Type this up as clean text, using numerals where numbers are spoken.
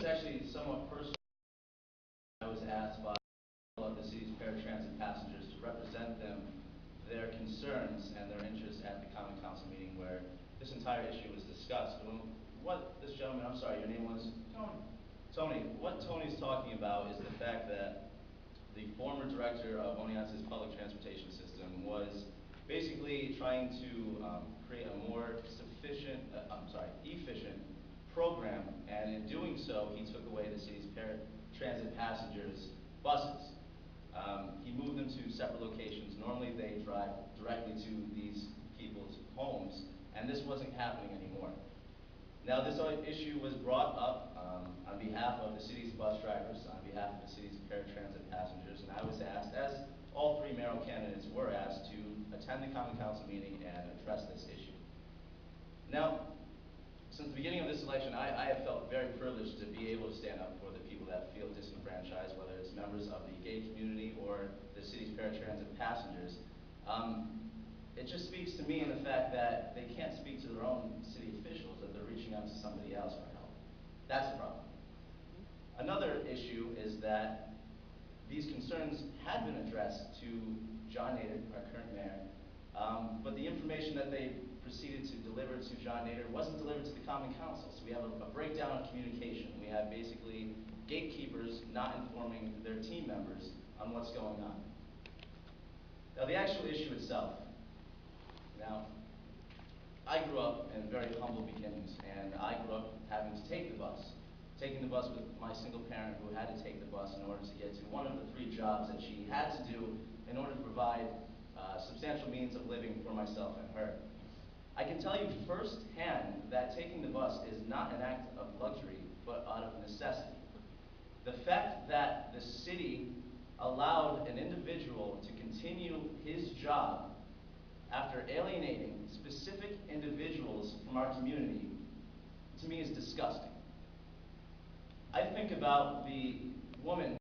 is actually somewhat personal. I was asked by of the city's paratransit passengers to represent their concerns and their interests at the Common Council meeting where this entire issue was discussed. What this gentleman, I'm sorry, your name was? Tony. Tony, what Tony's talking about is the fact that the former director of Oneonta's public transportation system was basically trying to create a more efficient program, and in doing so, he took away the city's paratransit passengers' buses. He moved them to separate locations. Normally, they drive directly to these people's homes, and this wasn't happening anymore. Now, this issue was brought up on behalf of the city's bus drivers, on behalf of the city's paratransit passengers, and I was asked, as all three mayoral candidates were asked, to attend the Common Council meeting and address this issue. Now, since the beginning of this election, I have felt very privileged to be able to stand up for the people that feel disenfranchised, whether it's members of the gay community or the city's paratransit passengers. It just speaks to me in the fact that they can't speak to their own city officials, that they're reaching out to somebody else for help. That's the problem. Another issue is that these concerns had been addressed to John Nader, our current mayor, but the information that they proceeded to deliver to John Nader wasn't delivered to the Common Council. So we have a breakdown of communication. We have basically gatekeepers not informing their team members on what's going on. Now, the actual issue itself. Now, I grew up in very humble beginnings, and I grew up having to take the bus. Taking the bus with my single parent who had to take the bus in order to get to one of the 3 jobs that she had to do in order to provide substantial means of living for myself and her. I can tell you firsthand that taking the bus is not an act of luxury, but out of necessity. The fact that the city allowed an individual to continue his job after alienating specific individuals from our community, to me, is disgusting. I think about the woman